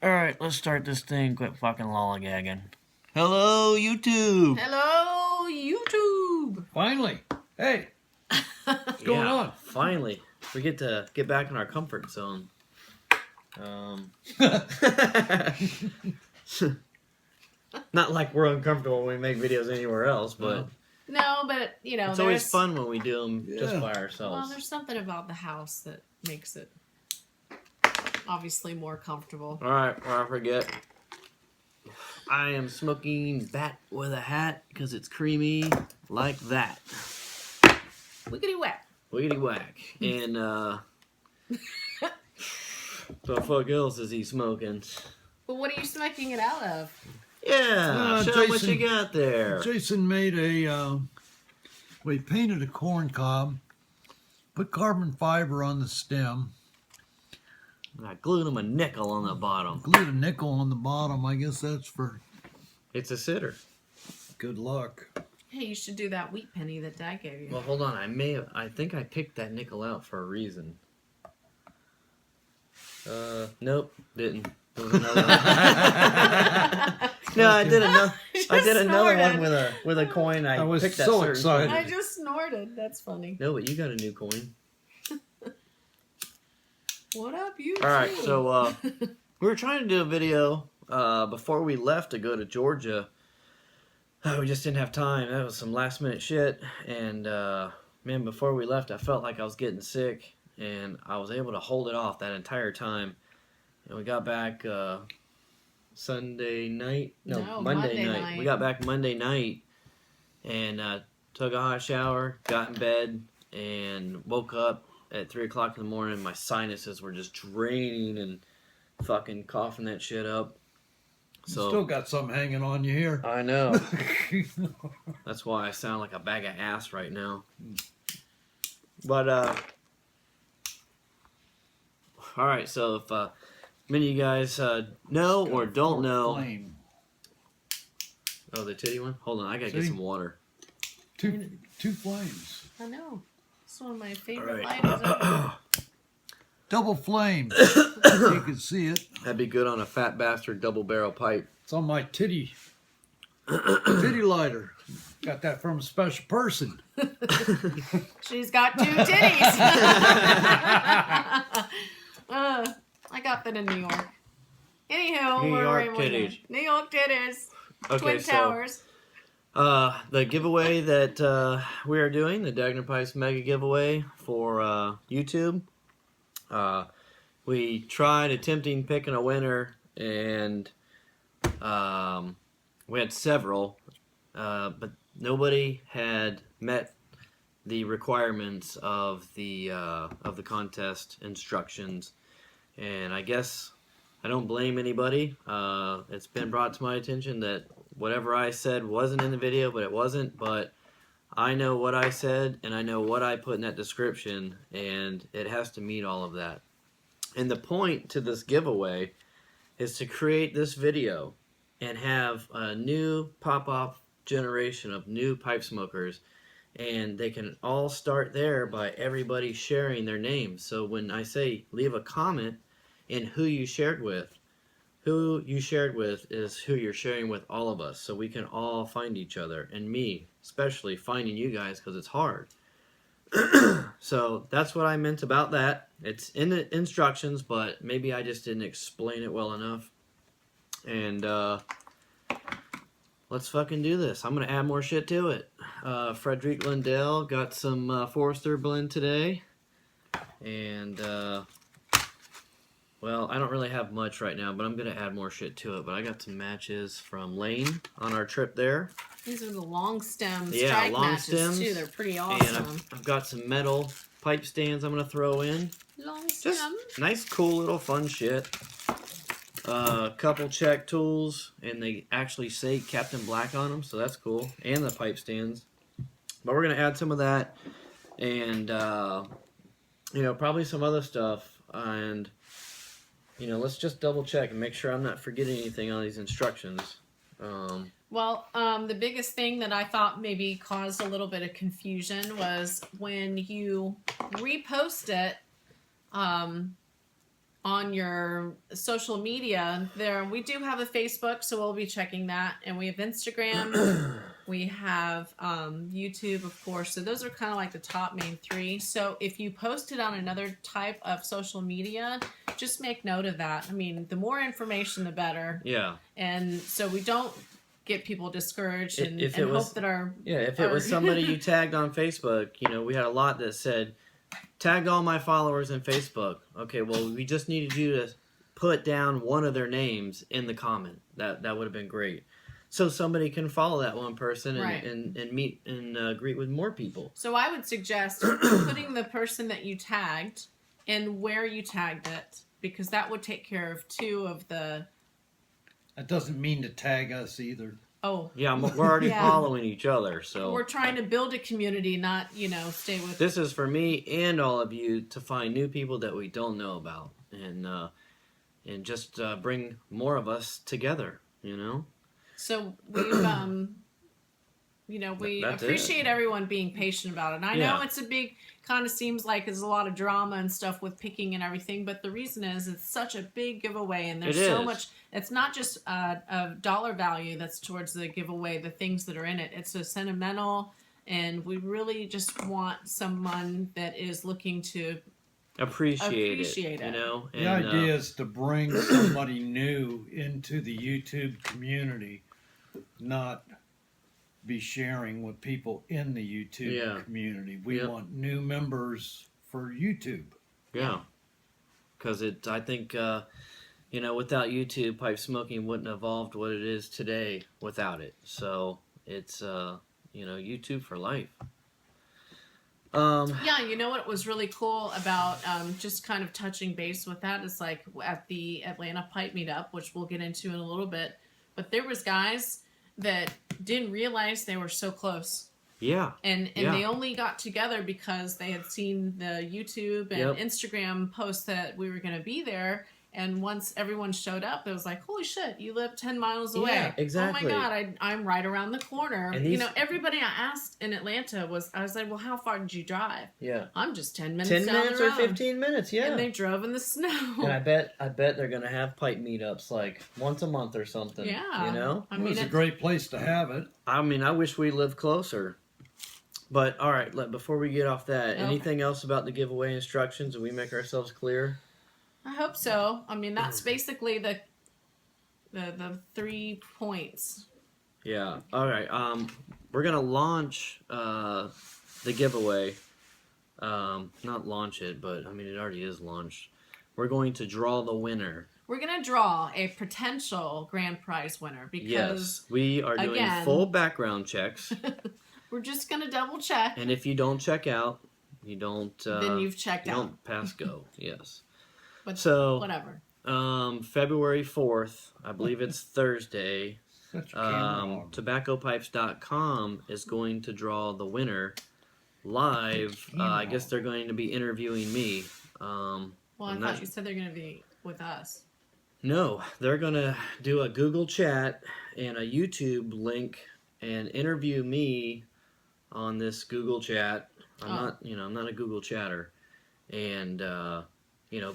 Alright, let's start this thing. Quit fucking lollygagging. Hello, YouTube! Hello, YouTube! Finally! Hey! What's going on? Finally. We get to get back in our comfort zone. Not like we're uncomfortable when we make videos anywhere else, but... No, but, you know, it's always fun when we do them just by ourselves. Well, there's something about the house that makes it obviously more comfortable. Alright, before I forget, I am smoking Bat with a Hat because it's creamy like that. Wiggity whack. Wiggity whack. And, what the fuck else is he smoking? But what are you smoking it out of? Yeah, show what you got there. Jason made we painted a corn cob, put carbon fiber on the stem, I glued him a nickel on the bottom. glued a nickel on the bottom. I guess that's for It's a sitter. good luck. Hey, you should do that wheat penny that Dad gave you. Well, hold on. I think I picked that nickel out for a reason. Nope, didn't. There was another one. No, I did another. I did another one with a coin. I was picked that so certain excited. coin. I just snorted. That's funny. No, but you got a new coin. What up, you? All right, so we were trying to do a video before we left to go to Georgia. We just didn't have time. That was some last minute shit, and man, before we left, I felt like I was getting sick, and I was able to hold it off that entire time. And we got back Sunday night. No, Monday night. We got back Monday night, and took a hot shower, got in bed, and woke up at 3 o'clock in the morning. My sinuses were just draining and fucking coughing that shit up. So Still got something hanging on you here. I know. That's why I sound like a bag of ass right now. But all right. So if many of you guys know or don't know, Flame. oh, the titty one. Hold on, I gotta get See? some water. Two flames. I know. It's one of my favorite All right. lighters. Double flames. You can see it. That'd be good on a fat bastard double barrel pipe. It's on my titty lighter. Got that from a special person. She's got 2 titties. I got that in New York. Anywho, New we're York in titties. New York titties. Okay, Twin so Towers. the giveaway that we are doing, the Dagner Pipes Mega giveaway for YouTube. We tried attempting picking a winner, and we had several, but nobody had met the requirements of the contest instructions. And I guess I don't blame anybody. It's been brought to my attention that whatever I said wasn't in the video, but it wasn't. But I know what I said, and I know what I put in that description, and it has to meet all of that. And the point to this giveaway is to create this video and have a new pop-off generation of new pipe smokers, and they can all start there by everybody sharing their names. So when I say leave a comment and who you shared with is who you're sharing with all of us, so we can all find each other, and me especially finding you guys because it's hard. So that's what I meant about that. It's in the instructions, but maybe I just didn't explain it well enough. And let's fucking do this. I'm gonna add more shit to it. Frederick Lindell got some Forester blend today, and well, I don't really have much right now, but I'm gonna add more shit to it. But I got some matches from Lane on our trip there. These are the long stem Yeah, strike long matches stems. too. They're pretty And awesome. I've got some metal pipe stands I'm gonna throw in. Long Just stem. nice, cool little fun shit. Couple check tools, and they actually say Captain Black on them, so that's cool. And the pipe stands. But we're gonna add some of that, and you know, probably some other stuff. And you know, let's just double check and make sure I'm not forgetting anything on these instructions. Well, the biggest thing that I thought maybe caused a little bit of confusion was when you repost it, on your social media, there we do have a Facebook, so we'll be checking that, and we have Instagram, we have YouTube, of course. So those are kind of like the top main three. So if you post it on another type of social media, just make note of that. I mean, the more information, the better. Yeah. And so we don't get people discouraged and, If and it was, hope that our if it was somebody you tagged on Facebook, we had a lot that said, tagged all my followers in Facebook. Okay, well, we just needed you to put down one of their names in the comment. That would have been great. So somebody can follow that one person and, Right. and meet and greet with more people. So I would suggest putting the person that you tagged and where you tagged it, because that would take care of two of the... That doesn't mean to tag us either. Oh. Yeah, we're already Yeah. following each other, so... We're trying to build a community, not, stay with... This is for me and all of you to find new people that we don't know about and just bring more of us together, So we've, we That's appreciate everyone being patient about it. And I know Yeah. it's a big, kind of seems like there's a lot of drama and stuff with picking and everything, but the reason is it's such a big giveaway, and there's It so is. much. It's not just a dollar value that's towards the giveaway, the things that are in it. It's a sentimental, and we really just want someone that is looking to Appreciate Appreciate it, it. And, The idea is to bring somebody new into the YouTube community, not be sharing with people in the YouTube Yeah. community. We Yep. want new members for YouTube. Yeah, because I think, without YouTube, pipe smoking wouldn't have evolved what it is today without it. So it's, YouTube for life. Yeah, you know what was really cool about just kind of touching base with that is like at the Atlanta Pipe Meetup, which we'll get into in a little bit, but there was guys that didn't realize they were so close. Yeah. And Yeah. they only got together because they had seen the YouTube and Yep. Instagram post that we were going to be there. And once everyone showed up, it was like, holy shit, you live 10 miles away. Yeah, exactly. Oh my God, I'm right around the corner. And these- Everybody I asked in Atlanta I was like, well, how far did you drive? Yeah. I'm just 10 minutes 10 down minutes the or road. 15 minutes, yeah. And they drove in the snow. And I bet they're gonna have pipe meetups like once a month or something. Yeah. I Well, mean, it's a great place to have it. I wish we lived closer. But all right, before we get off that, Okay. anything else about the giveaway instructions? Did we make ourselves clear? I hope so. I mean, that's basically the 3 points. Yeah. All right. We're gonna launch the giveaway. Not launch it, but it already is launched. We're going to draw the winner. We're going to draw a potential grand prize winner because Yes, we are doing again- full background checks, we're just going to double check. and if you don't check out, you don't. Then you've checked you out. don't pass go. Yes. But So whatever. February 4th, I believe it's Thursday. Such a camera hog. TobaccoPipes.com is going to draw the winner live. I guess they're going to be interviewing me. Well, I I'm thought not- you said they're going to be with us. No, they're going to do a Google chat and a YouTube link and interview me on this Google chat. I'm not a Google chatter. And,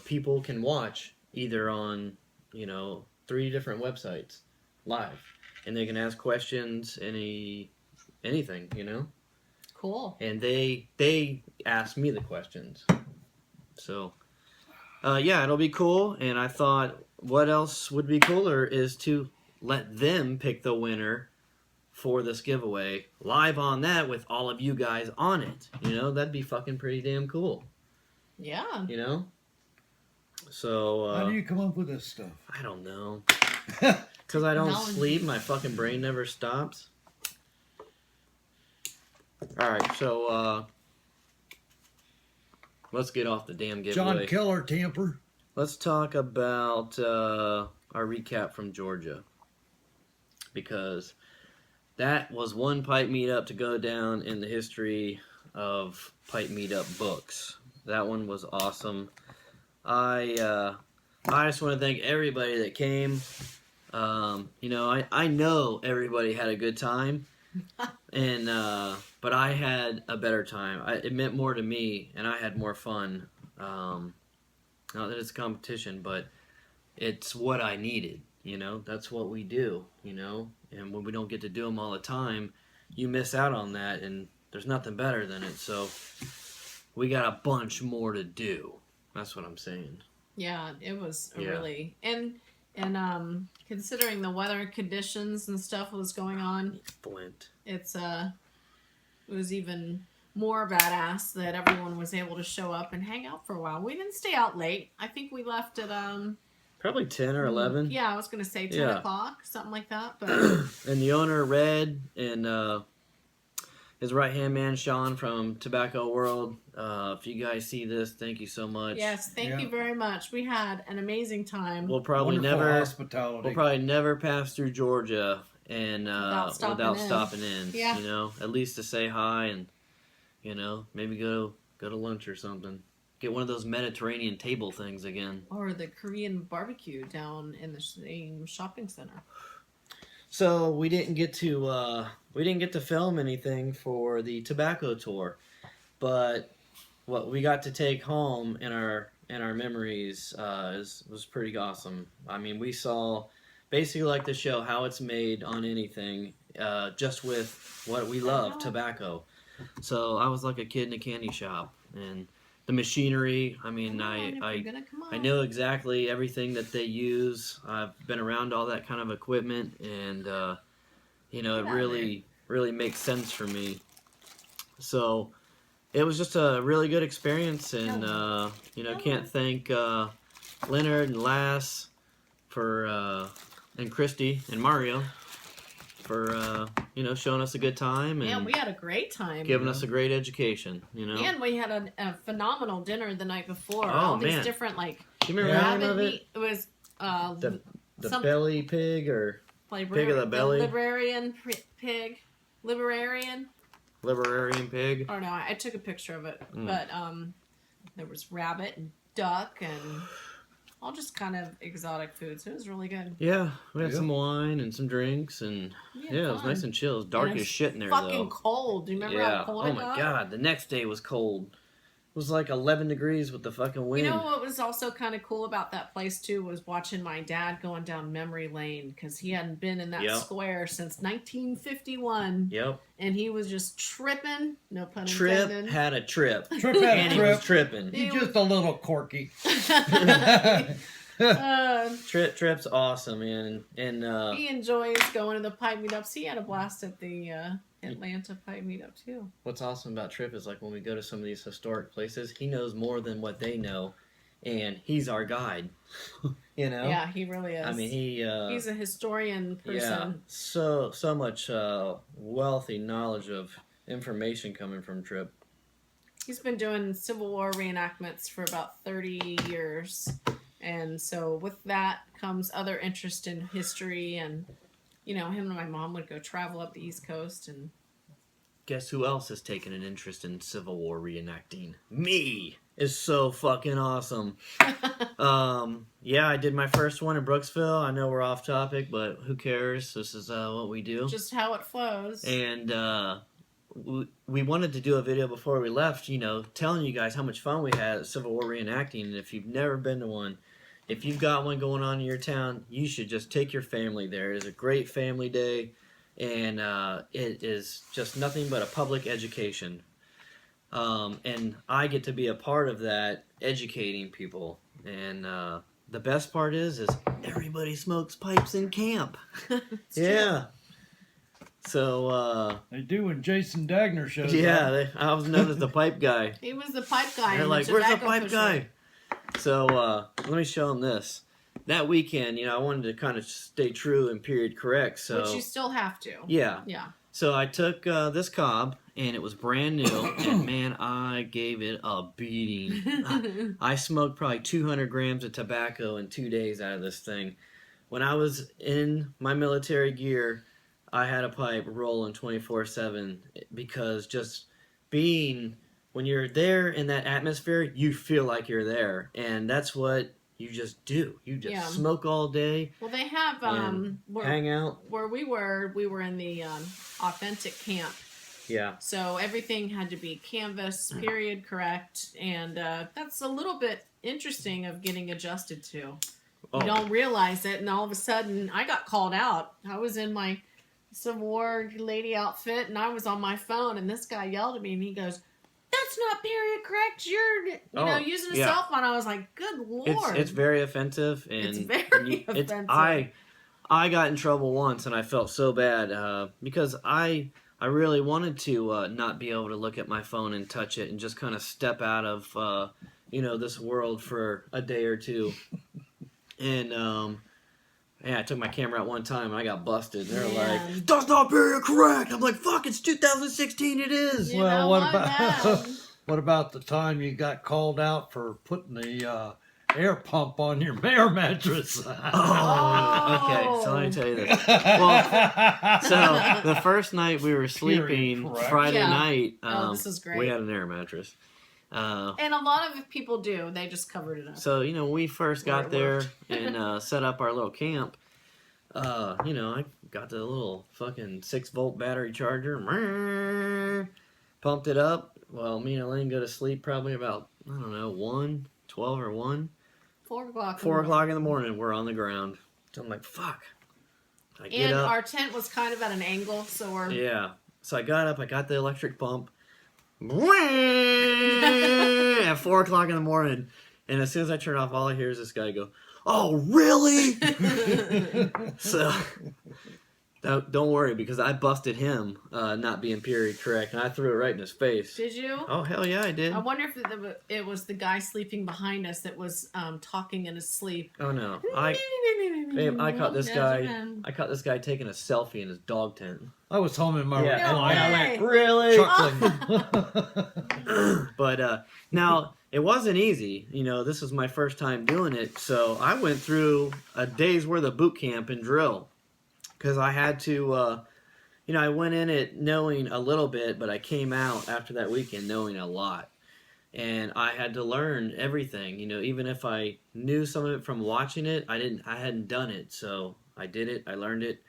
people can watch either on, 3 different websites live. And they can ask questions, anything, Cool. And they ask me the questions. So, it'll be cool. And I thought, what else would be cooler is to let them pick the winner for this giveaway live on that with all of you guys on it. That'd be fucking pretty damn cool. Yeah. So, How do you come up with this stuff? I don't know. Because I don't Knowledge. sleep, my fucking brain never stops. Alright, so, let's get off the damn giveaway. John Keller Tamper. Let's talk about our recap from Georgia. Because that was one pipe meetup to go down in the history of pipe meetup books. That one was awesome. I just want to thank everybody that came. I know everybody had a good time, and but I had a better time. It meant more to me, and I had more fun. Not that it's competition, but it's what I needed. That's what we do. And when we don't get to do them all the time, you miss out on that, and there's nothing better than it. So we got a bunch more to do. That's what I'm saying. Yeah, it was Yeah. really and considering the weather conditions and stuff was going on, Flint. it was even more badass that everyone was able to show up and hang out for a while. We didn't stay out late. I think we left at Probably 10 or 11. Yeah, I was gonna say 10 Yeah. o'clock, something like that. But And the owner, Red, and his right-hand man, Sean, from Tobacco World. If you guys see this, thank you so much. yes, thank you very much. We had an amazing time. We'll probably Wonderful never hospitality. pass through Georgia and Without stopping in. in. Yeah. At least to say hi and maybe go to lunch or something. Get one of those Mediterranean table things again. Or the Korean barbecue down in the same shopping center. So we didn't get to film anything for the tobacco tour, but what we got to take home in our memories was pretty awesome. I mean, we saw basically like the show how it's made on anything, just with what we love, tobacco. So I was like a kid in a candy shop, and the machinery. I mean, I know exactly everything that they use. I've been around all that kind of equipment, and it really makes sense for me. So it was just a really good experience, and can't thank Leonard and Lass for and Christy and Mario for showing us a good time and Yeah, we had a great time. giving us a great education. And we had a phenomenal dinner the night before. Oh, All these man. different Do you remember the name rabbit of it? meat. It was The some- belly pig or pig of the belly? librarian pig, librarian. Librarian pig? Or no, I took a picture of it. Mm. But there was rabbit and duck and all just kind of exotic foods. It was really good. Yeah, we had Yeah. some wine and some drinks, and We had yeah, it was fun. nice and chill. It was dark And as it's shit in there, Fucking though. cold. Do you remember Yeah. how cold Oh it my got? god, the next day was cold. It was like 11 degrees with the fucking wind. You know what was also kind of cool about that place too was watching my dad going down memory lane because he hadn't been in that Yep. square since 1951, Yep. and he was just tripping. No pun Trip intended. had a trip. Trip had And a he was trip. tripping. He's just a little quirky. Trip's awesome, man. And He enjoys going to the pipe meetups. He had a blast at the Atlanta pipe meetup too. what's awesome about Trip is like when we go to some of these historic places, he knows more than what they know, and he's our guide. Yeah, he really is. I mean, he's a historian person. yeah, so much wealthy knowledge of information coming from Trip. He's been doing Civil War reenactments for about 30 years. And so with that comes other interest in history. And, him and my mom would go travel up the East Coast. And Guess who else has taken an interest in Civil War reenacting? Me! It's so fucking awesome. Yeah, I did my first one in Brooksville. I know we're off topic, but who cares? This is what we do. just how it flows. And we wanted to do a video before we left, telling you guys how much fun we had at Civil War reenacting. And if you've never been to one, if you've got one going on in your town, you should just take your family there. It is a great family day, and it is just nothing but a public education. And I get to be a part of that, educating people. And the best part is everybody smokes pipes in camp. It's Yeah. So, They do when Jason Dagner shows yeah, up. I was known as the pipe guy. He was the pipe guy. They're and like, where's the tobacco pipe pusher." guy? So, let me show them this. That weekend, I wanted to kind of stay true and period correct. So, Which you still have to. yeah. Yeah. So I took this cob, and it was brand new, and man, I gave it a beating. I smoked probably 200 grams of tobacco in 2 days out of this thing. When I was in my military gear, I had a pipe rolling 24/7 because just being, when you're there in that atmosphere, you feel like you're there, and that's what you just do. You just Yeah. smoke all day, Well, they have and hang out. where we were in the authentic camp, Yeah. So everything had to be canvas, period, correct, and that's a little bit interesting of getting adjusted to. Oh. You don't realize it, and all of a sudden, I got called out. I was in my Civil War lady outfit, and I was on my phone, and this guy yelled at me, and he goes, "That's not period correct. You're, using a cell phone." I was like, "Good Lord!" It's very offensive, and It's very offensive. I got in trouble once, and I felt so bad because I really wanted to not be able to look at my phone and touch it, and just kind of step out of this world for a day or two. And I took my camera out one time and I got busted. They're like, "That's not period correct." I'm like, "Fuck, it's 2016. It is." Well, what about the time you got called out for putting the air pump on your air mattress? Okay, so let me tell you this. Well, so the first night we were sleeping, Friday night, this is great. we had an air mattress. And a lot of people do. They just covered it up. So, when we first got there and set up our little camp, I got the little fucking 6-volt battery charger, pumped it up. Well, me and Elaine go to sleep probably about, 12 or 1. 4 o'clock. 4 o'clock in the morning, we're on the ground. So I'm like, fuck. I get up. Our tent was kind of at an angle, so we're... Yeah. So I got up, I got the electric pump. At 4 o'clock in the morning, and as soon as I turn off, all I hear is this guy go, "Oh, really?" So don't worry, because I busted him not being period correct, and I threw it right in his face. Did you? Oh, hell yeah, I did. I wonder if it was the guy sleeping behind us that was talking in his sleep. Oh no, I caught this guy. I caught this guy taking a selfie in his dog tent. I was home in my recliner. I went, "Really?" Chuckling. But now it wasn't easy. This was my first time doing it, so I went through a day's worth of boot camp and drill because I had to. I went in it knowing a little bit, but I came out after that weekend knowing a lot, and I had to learn everything. Even if I knew some of it from watching it, I hadn't done it, so I did it. I learned it.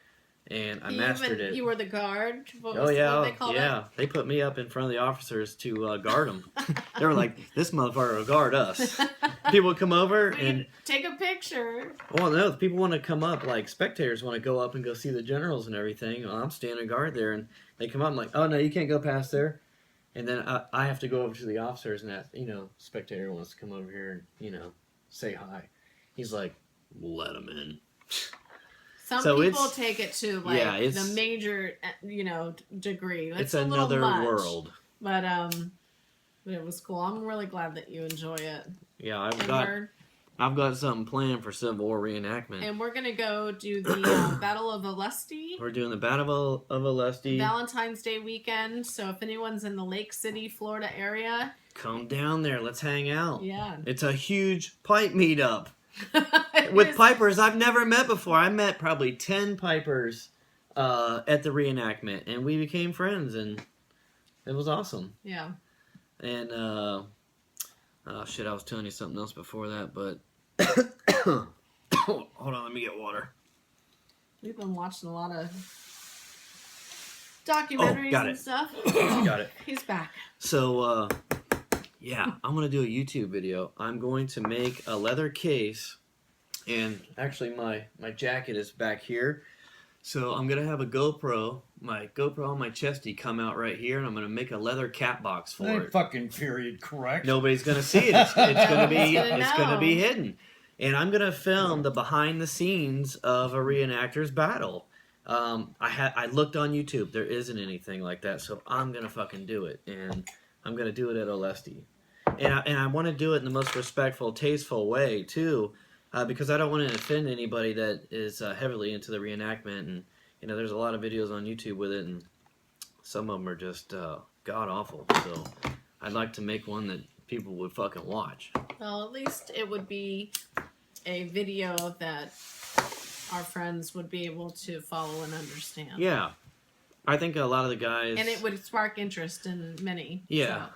And I mastered it. You were the guard? What They put me up in front of the officers to guard them. They were like, "This motherfucker will guard us." People would come over and take a picture. Well, no, people want to come up, like spectators want to go up and go see the generals and everything. Well, I'm standing guard there, and they come up. I'm like, "Oh no, you can't go past there." And then I have to go over to the officers and ask, spectator wants to come over here and say hi. He's like, "Let him in." Some people take it to the major, degree. It's another world. But it was cool. I'm really glad that you enjoy it. Yeah, I've got something planned for Civil War reenactment. And we're gonna go do the Battle of Alesti. We're doing the Battle of Alesti. Valentine's Day weekend. So if anyone's in the Lake City, Florida area, come down there. Let's hang out. Yeah. It's a huge pipe meetup. With pipers I've never met before. I met probably 10 pipers at the reenactment, and we became friends, and it was awesome. Yeah. And I was telling you something else before that, but hold on, let me get water. We've been watching a lot of documentaries and stuff. Got it. He's back. So I'm going to do a YouTube video. I'm going to make a leather case, and actually my jacket is back here. So I'm going to have my GoPro on my chesty come out right here, and I'm going to make a leather cap box for it. Fucking period correct. Nobody's going to see it. It's going to be hidden. And I'm going to film the behind the scenes of a reenactor's battle. I looked on YouTube. There isn't anything like that, so I'm going to fucking do it. And I'm going to do it at Alesti. And I want to do it in the most respectful, tasteful way, too, because I don't want to offend anybody that is heavily into the reenactment. And, there's a lot of videos on YouTube with it, and some of them are just god-awful. So I'd like to make one that people would fucking watch. Well, at least it would be a video that our friends would be able to follow and understand. Yeah. I think a lot of the guys... And it would spark interest in many. Yeah. So.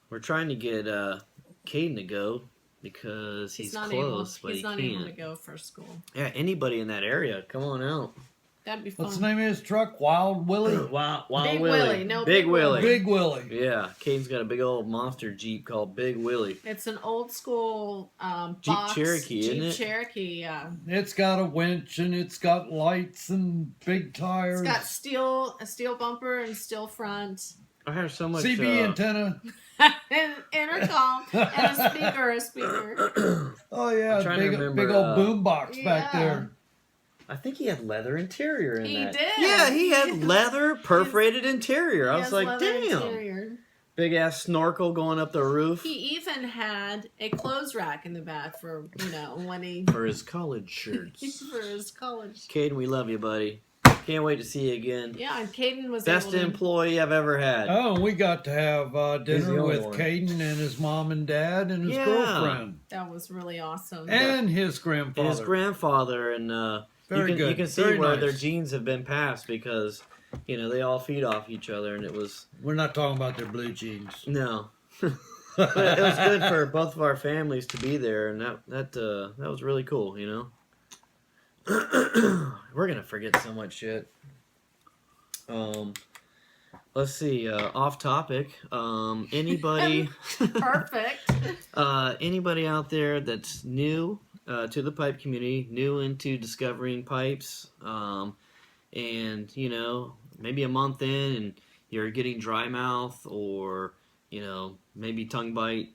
We're trying to get Kaden to go because he's close, but he can't. He's not able to go for school. Yeah, anybody in that area, come on out. That'd be fun. What's the name of his truck? Wild Willie? Wild Big Willie. Willie. No, Big Big Willie. Big Willie. Yeah, Caden's got a big old monster Jeep called Big Willie. It's an old school Jeep box Cherokee, Jeep isn't it? Cherokee. Yeah. It's got a winch and it's got lights and big tires. It's got a steel bumper and steel front, I have so much. CB antenna. and intercom, and a speaker. Oh yeah, I'm trying to remember, big old boom box back yeah. there. I think he had leather interior in He that. did. Yeah, he had leather perforated interior. I He was has like, leather damn. interior. Big ass snorkel going up the roof He even had a clothes rack in the back for when he for his college shirts. for his college. Caden, we love you, buddy. Can't wait to see you again. Yeah, and Kaden was Best able to, employee I've ever had. Oh, and we got to have He's the dinner only with one. Kaden and his mom and dad and his Yeah. girlfriend That was really awesome. and his grandfather. And his grandfather, and Very you good. can see Very where nice. their genes have been passed because they all feed off each other, and it was We're not talking about their blue jeans. no. But it was good for both of our families to be there, and that was really cool. We're gonna forget so much shit. Let's see. Off topic. Anybody? Perfect. Anybody out there that's new to the pipe community, new into discovering pipes, and maybe a month in, and you're getting dry mouth or maybe tongue bite.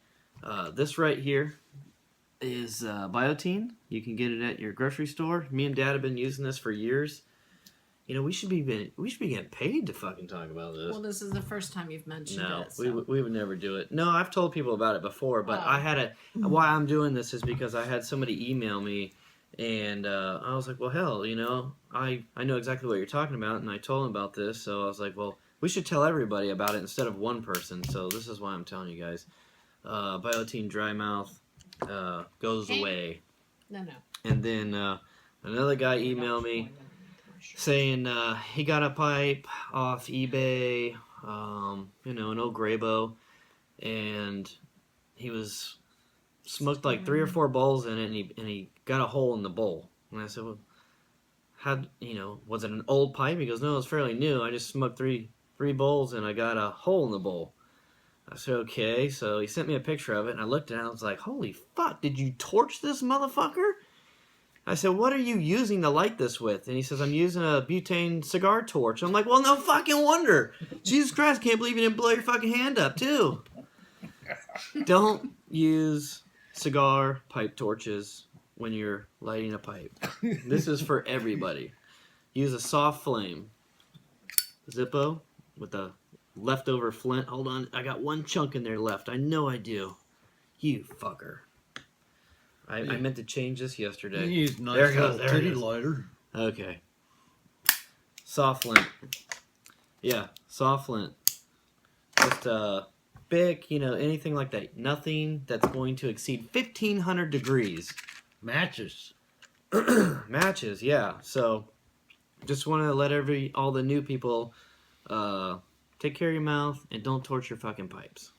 This right here is Biotine. You can get it at your grocery store. Me and Dad have been using this for years. We should be getting paid to fucking talk about this. Well, this is the first time you've mentioned No, it. So. we would never do it. No, I've told people about it before, but Oh. I had why I'm doing this is because I had somebody email me, and I was like, well, hell, I know exactly what you're talking about, and I told them about this, so I was like, well, we should tell everybody about it instead of one person. So this is why I'm telling you guys. Biotine dry mouth goes away, No. and then another guy emailed me saying he got a pipe off eBay, an old Graybo, and he was smoked like 3 or 4 bowls in it, and he got a hole in the bowl. And I said, well, how was it an old pipe? He goes, no, it's fairly new. I just smoked three bowls and I got a hole in the bowl. I said, okay. So he sent me a picture of it, and I looked at it and I was like, holy fuck, did you torch this motherfucker? I said, what are you using to light this with? And he says, I'm using a butane cigar torch. I'm like, well, no fucking wonder. Jesus Christ, can't believe you didn't blow your fucking hand up, too. Don't use cigar pipe torches when you're lighting a pipe. This is for everybody. Use a soft flame. Zippo with a leftover flint. Hold on, I got one chunk in there left. I know I do. You fucker. I meant to change this yesterday. You use nice There it goes, little there it titty is. lighter. Okay. Soft flint. Yeah, soft flint. Just big, anything like that. Nothing that's going to exceed 1,500 degrees. Matches. Matches, yeah. So, just want to let all the new people take care of your mouth and don't torch your fucking pipes.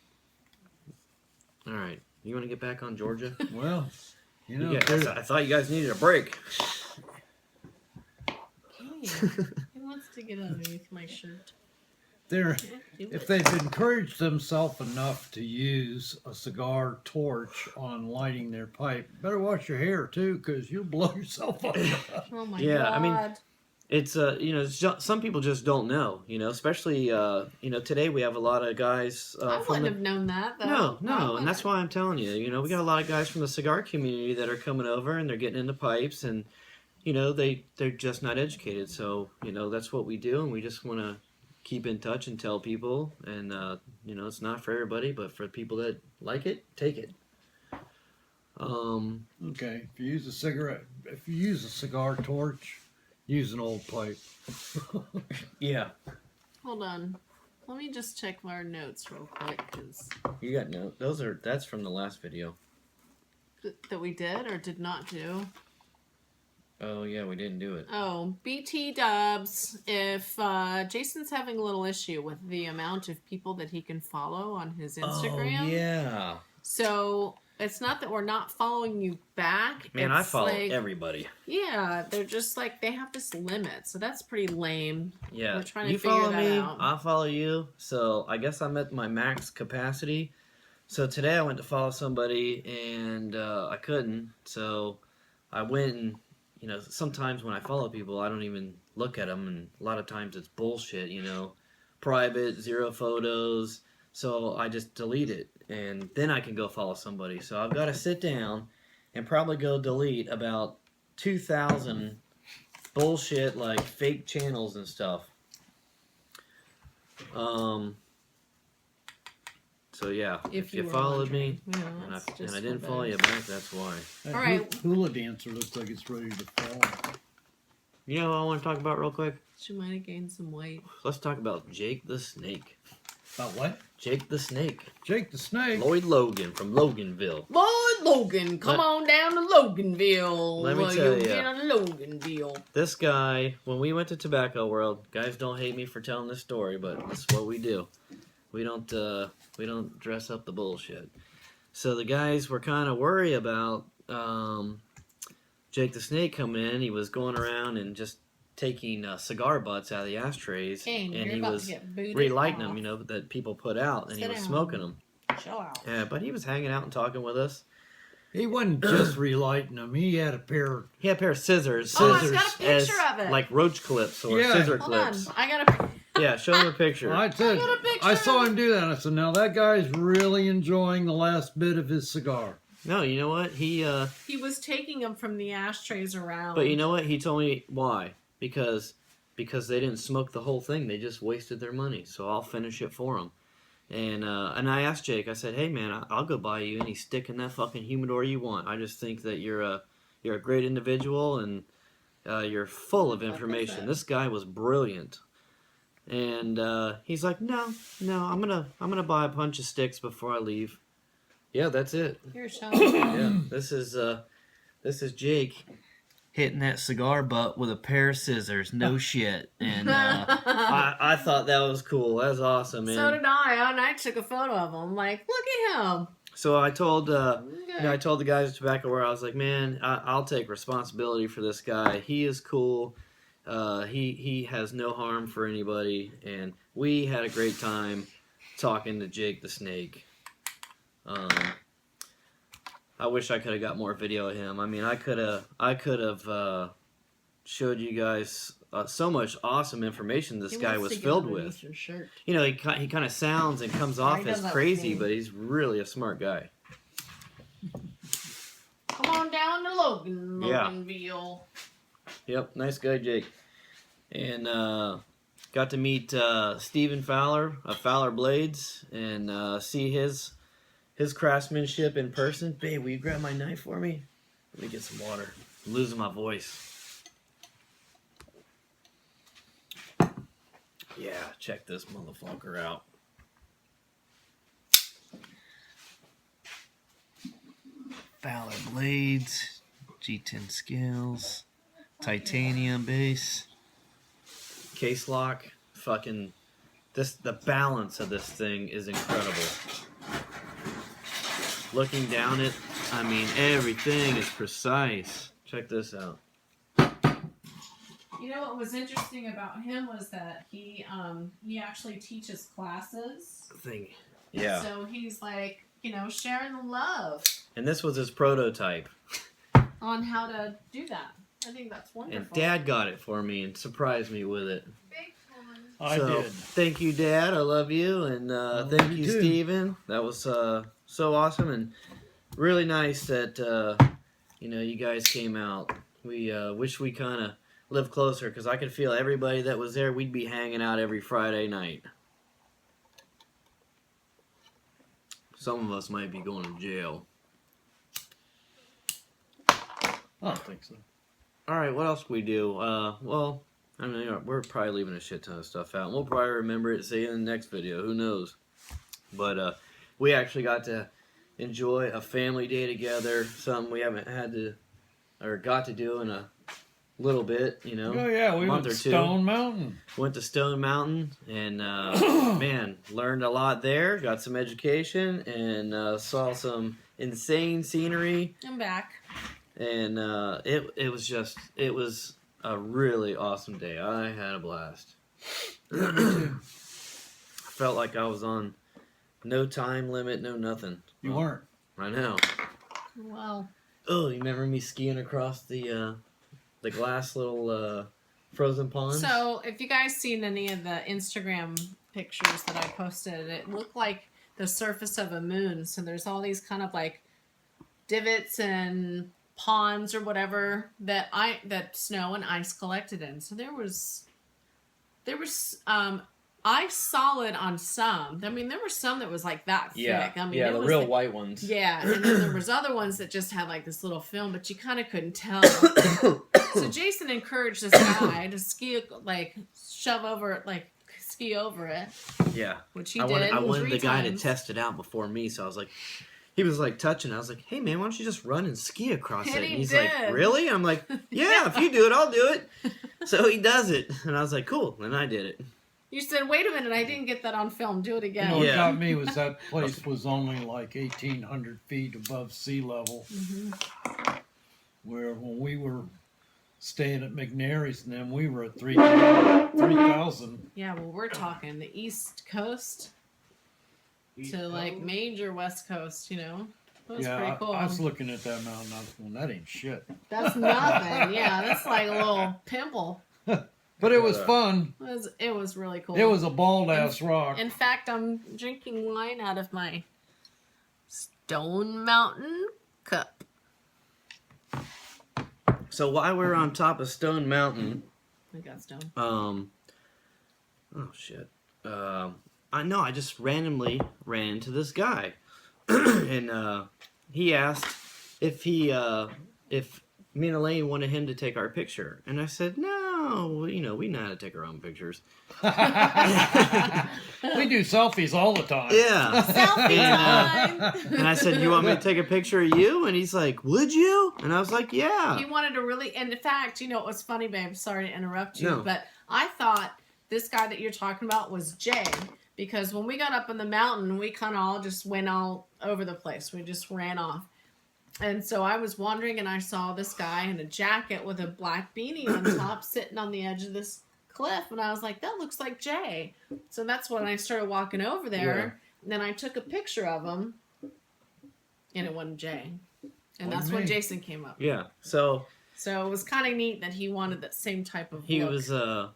All right. You want to get back on Georgia? Well, I thought you guys needed a break. He wants to get underneath my shirt. they're Do if it. they've encouraged themselves enough to use a cigar torch on lighting their pipe, better wash your hair too, because you'll blow yourself up. Oh my Yeah, god. I mean, it's some people just don't know, especially today we have a lot of guys I from wouldn't the have known that though. no, I and that's why I'm telling you, we got a lot of guys from the cigar community that are coming over and they're getting into pipes, and they're just not educated. So that's what we do, and we just want to keep in touch and tell people, and it's not for everybody, but for people that like it, take it. Okay, if you use a cigar torch, use an old pipe. Yeah, Hold on. Let me just check our notes real quick, because you got that's from the last video. that we did or did not do. Oh yeah, we didn't do it. Oh, BT Dubs. If Jason's having a little issue with the amount of people that he can follow on his Instagram. Oh yeah. So It's not that we're not following you back. Man, it's I follow like, everybody. Yeah, they're just like they have this limit, so that's pretty lame. Yeah, We're trying to you figure follow that me, out. I follow you. So I guess I'm at my max capacity. So today I went to follow somebody and I couldn't. So I went and, you know, sometimes when I follow people, I don't even look at them, and a lot of times it's bullshit, you know, private, 0 photos. So I just delete it, and then I can go follow somebody. So I've got to sit down and probably go delete about 2,000 bullshit, like fake channels and stuff. So yeah, if you were followed wondering. me and I didn't follow you back, that's why. That All right. hula dancer looks like it's ready to fall. You know what I want to talk about real quick? She might have gained some weight. Let's talk about Jake the Snake. About what? Jake the Snake. Jake the Snake. Lloyd Logan from Loganville. Boy, Logan, come on down to Loganville. Let me tell you. ya. Down to Loganville. This guy, when we went to Tobacco World, guys don't hate me for telling this story, but this is what we do. We don't dress up the bullshit. So the guys were kind of worried about Jake the Snake coming in. He was going around and just taking cigar butts out of the ashtrays, Kane, and you're he about was to get booted relighting off. them, you know, that people put out, and Sit he was down. smoking them. Chill out. Yeah, but he was hanging out and talking with us. He wasn't just relighting them. He had a pair. He had a pair of scissors. Oh, I've Scissors got a picture as, of it. like roach clips or Yeah. scissor Hold on. clips. I got a... Yeah, show him a picture. I said, got a picture I saw of him do that. I said, now that guy's really enjoying the last bit of his cigar. No, you know what? He was taking them from the ashtrays around. But you know what? He told me why. Because they didn't smoke the whole thing. They just wasted their money. So I'll finish it for them. And I asked Jake. I said, "Hey man, I'll go buy you any stick in that fucking humidor you want. I just think that you're a great individual and you're full of information." This guy was brilliant. And he's like, "No, I'm gonna buy a bunch of sticks before I leave." Yeah, that's it. Here, Sean. Yeah, this is Jake hitting that cigar butt with a pair of scissors. No shit. And I thought that was cool. That was awesome, man. So did I. And I took a photo of him. I'm like, look at him. So I told Okay. I told the guys at Tobacco World, I was like, man, I'll take responsibility for this guy. He is cool. He has no harm for anybody, and we had a great time talking to Jake the Snake. I wish I could have got more video of him. I mean, I could have showed you guys so much awesome information this He guy wants was to get filled underneath with. your shirt. You know, he kind of sounds and comes off he does as that crazy, thing. but he's really a smart guy. Come on down to Yeah. Loganville. Yep, nice guy, Jake. And got to meet Stephen Fowler of Fowler Blades and see his craftsmanship in person. Babe, will you grab my knife for me? Let me get some water. I'm losing my voice. Yeah, check this motherfucker out. Fowler Blades, G10 scales, titanium base, case lock. Fucking the balance of this thing is incredible. Looking down it, I mean, everything is precise. Check this out. You know what was interesting about him was that he actually teaches classes. Thing, yeah. So he's like, sharing the love And this was his prototype. on how to do that. I think that's wonderful. And Dad got it for me and surprised me with it. Big one. I So, did. thank you, Dad. I love you. And thank you you, too. Steven. That was so awesome and really nice that you guys came out. We wish we kind of lived closer because I could feel everybody that was there. We'd be hanging out every Friday night. Some of us might be going to jail. I don't think so. All right, what else can we do? Well, I mean, we're probably leaving a shit ton of stuff out. We'll probably remember it, say, in the next video. Who knows? But we actually got to enjoy a family day together. Something we haven't had to or got to do in a little bit. Oh yeah, we month went or to two. Stone Mountain. Went to Stone Mountain and man, learned a lot there. Got some education and saw some insane scenery, I'm back. and it was a really awesome day. I had a blast. Yeah, me too. I felt like I was on no time limit, no nothing. You weren't. I know. Well, Oh, you remember me skiing across the glass little frozen ponds? so if you guys seen any of the Instagram pictures that I posted, it looked like the surface of a moon. So there's all these kind of like divots and ponds or whatever that snow and ice collected in. So there was ice solid on some. I mean, there were some that was like that thick. I mean, the it was real like, white ones. yeah, and then there was other ones that just had like this little film, but you kind of couldn't tell. So Jason encouraged this guy to ski over it, Yeah. which he I did. wanted 3 the guy times. to test it out before me, so I was like, he was like touching. I was like, hey man, why don't you just run and ski across And it? he And he's did. like, really? I'm like, yeah, if you do it, I'll do it. So he does it, and I was like, cool. And I did it. You said, wait a minute, I didn't get that on film. Do it You again. know what Yeah. got me was that place was only like 1,800 feet above sea level. Mm-hmm. Where when we were staying at McNary's and then we were at 3,000. Yeah, well, we're talking the East Coast to like major West Coast, you know? That was Yeah, pretty cool. I was looking at that mountain. I was going, that ain't shit. That's nothing. Yeah, that's like a little pimple. But it was fun. It was really cool. It was a bald ass rock. In fact, I'm drinking wine out of my Stone Mountain cup. So while we were on top of Stone Mountain, I got stone. oh shit, I just randomly ran into this guy, and he asked if me and Elaine wanted him to take our picture, and I said no, we know how to take our own pictures. We do selfies all the time. Yeah. Selfie time! And I said, you want me to take a picture of you? And he's like, would you? And I was like, yeah. He wanted to really, and in fact, you know, it was funny, babe. Sorry to interrupt you, No. but I thought this guy that you're talking about was Jay, because when we got up on the mountain, we kind of all just went all over the place. We just ran off. And so I was wandering, and I saw this guy in a jacket with a black beanie on top sitting on the edge of this cliff, and I was like, that looks like Jay. So that's when I started walking over there, and then I took a picture of him, and it wasn't Jay. And that's when Jason came up. Yeah. So it was kind of neat that he wanted that same type of he look.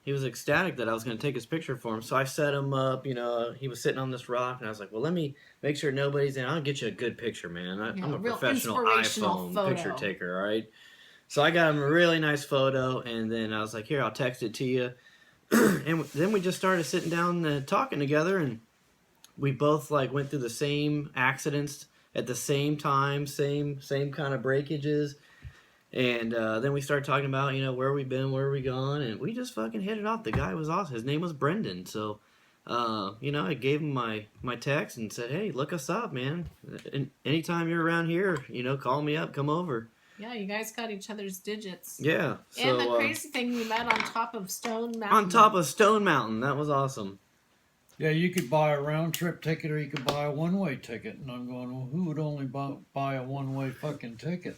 was ecstatic that I was going to take his picture for him. So I set him up. You know, he was sitting on this rock, and I was like, well, let me make sure nobody's in. I'll get you a good picture, man. I'm a real professional inspirational iPhone photo. picture taker, all right? So I got him a really nice photo, and then I was like, here, I'll text it to you. And then we just started sitting down and talking together, and we both like went through the same accidents at the same time, same kind of breakages. And then we started talking about, you know, where we've been, where we gone, and we just fucking hit it off. The guy was awesome. His name was Brendan. So, you know, I gave him my text and said, hey, look us up, man. And anytime you're around here, you know, call me up, come over. Yeah, you guys got each other's digits. Yeah. So, And the crazy thing, we met on top of Stone Mountain. on top of Stone Mountain. That was awesome. Yeah, you could buy a round trip ticket or you could buy a one-way ticket. And I'm going, well, who would only buy a one-way fucking ticket?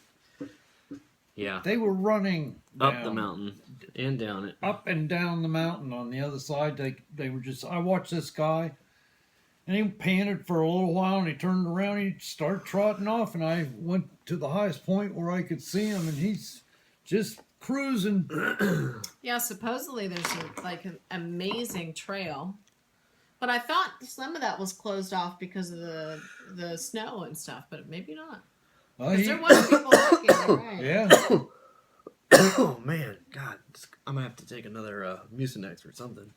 Yeah. They were running Up down, the mountain and down it. up and down the mountain on the other side. They were just, I watched this guy and he panted for a little while and he turned around and he started trotting off and I went to the highest point where I could see him and he's just cruising. Yeah, supposedly there's an amazing trail. But I thought some of that was closed off because of the snow and stuff, but maybe not. Because there was people walking, right? Yeah. Oh, man. God. I'm going to have to take another Mucinex or something.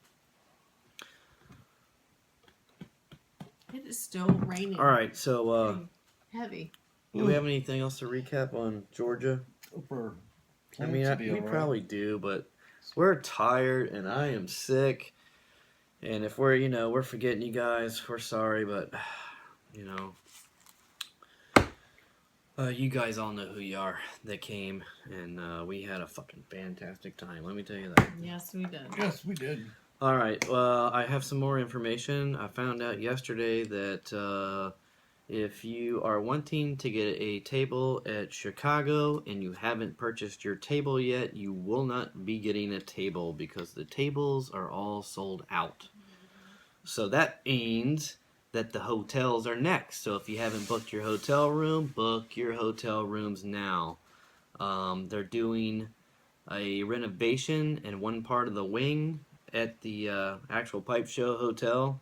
It is still raining. All right. So, Heavy. do we have anything else to recap on Georgia? For I mean, to be we all right. probably do, but we're tired and I am sick. And if we're forgetting you guys, we're sorry, but, you know, you guys all know who you are that came, and we had a fucking fantastic time. Let me tell you that. Yes, we did. Yes, we did. All right. Well, I have some more information. I found out yesterday that if you are wanting to get a table at Chicago and you haven't purchased your table yet, you will not be getting a table because the tables are all sold out. So that means that the hotels are next. So if you haven't booked your hotel room, book your hotel rooms now. They're doing a renovation in one part of the wing at the actual Pipe Show Hotel.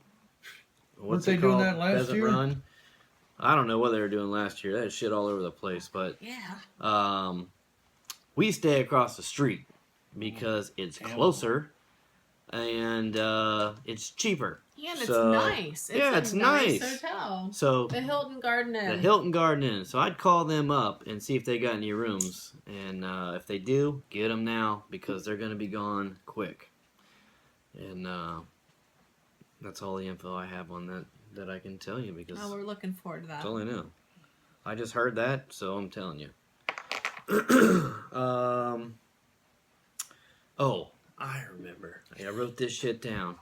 Weren't they doing that last Pheasant year? Run. I don't know what they were doing last year. That shit all over the place. But Yeah. we stay across the street because it's closer and it's cheaper. Yeah, and it's So, nice. it's a nice. hotel. So The Hilton Garden Inn. the Hilton Garden Inn. So I'd call them up and see if they got any rooms. And if they do, get them now because they're going to be gone quick. And that's all the info I have on that I can tell you because Oh, we're looking forward to that. that's all I know. I just heard that, so I'm telling you. Oh, I remember. I wrote this shit down.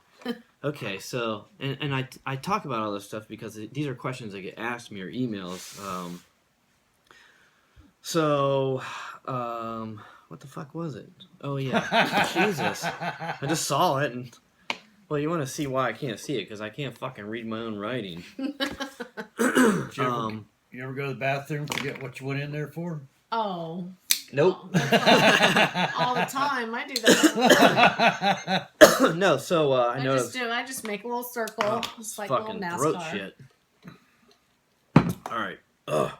Okay, so and I talk about all this stuff because these are questions that get asked me or emails. What the fuck was it? Oh yeah, Jesus! I just saw it, and well, you want to see why I can't see it because I can't fucking read my own writing. You ever go to the bathroom, forget what you went in there for? Oh. Nope. All the time. I do that all the time. No, so I I noticed. I just make a little circle. It's like a little Fucking NASCAR. throat shit. All right. Ugh.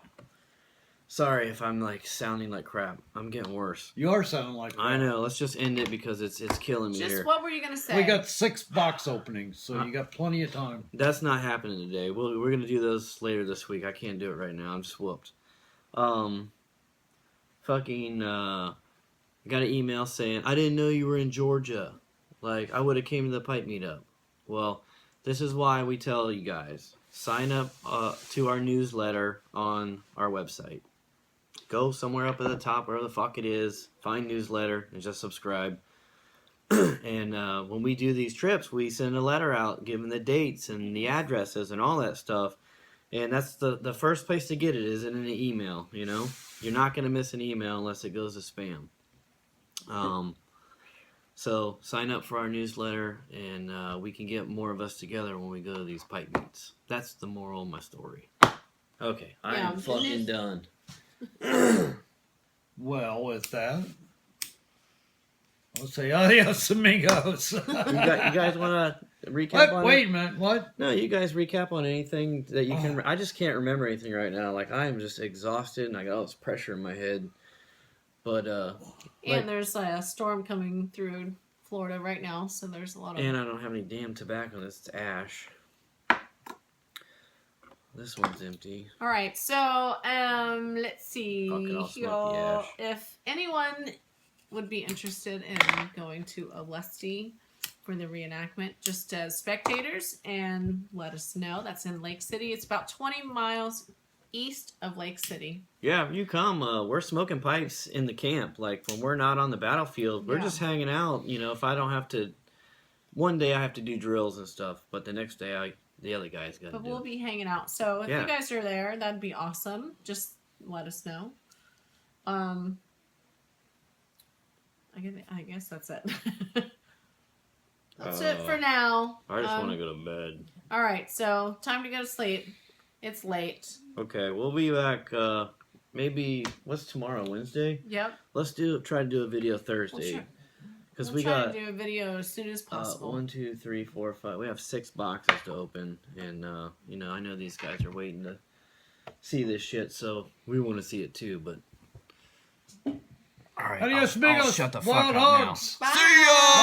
Sorry if I'm like sounding like crap. I'm getting worse. You are sounding like I know. Let's just end it because it's killing me Just here. what were you gonna say? We got 6 box openings, so you got plenty of time. That's not happening today. We're gonna do those later this week. I can't do it right now. I'm just whooped. Fucking got an email saying I didn't know you were in Georgia. Like I would have came to the pipe meetup. Well, this is why we tell you guys sign up to our newsletter on our website. Go somewhere up at the top, wherever the fuck it is. Find newsletter and just subscribe. And when we do these trips, we send a letter out giving the dates and the addresses and all that stuff. And that's the first place to get it is in an email, you know? You're not going to miss an email unless it goes to spam. So sign up for our newsletter and we can get more of us together when we go to these pipe meets. That's the moral of my story. Okay, I am fucking done. Well, with that, I'll say adios, amigos. You guys want to recap on Wait it? a minute, what? No, you guys recap on anything that you can. I just can't remember anything right now. Like I am just exhausted and I got all this pressure in my head. But and there's a storm coming through Florida right now, so there's a lot of. And I don't have any damn tobacco. This is ash. This one's empty. All right, so let's see. Fuck it, I'll smoke the ash. If anyone would be interested in going to Alesti for the reenactment, just as spectators, and let us know. That's in Lake City. It's about 20 miles east of Lake City. Yeah, you come. We're smoking pipes in the camp. Like when we're not on the battlefield, we're just hanging out. You know, if I don't have to, one day I have to do drills and stuff, but the next day the other guys got to do it. But we'll be hanging out. So if you guys are there, that'd be awesome. Just let us know. I guess that's it. That's it for now. I just want to go to bed. All right, so time to go to sleep. It's late. Okay, we'll be back. Maybe what's tomorrow? Wednesday. Yep. Let's try to do a video Thursday. Because We'll try to do a video as soon as possible. 1, 2, 3, 4, 5. We have 6 boxes to open, and you know, I know these guys are waiting to see this shit, so we want to see it too. But all right, Adios, I'll amigos. shut the fuck Wild up now. hogs. Bye. See ya!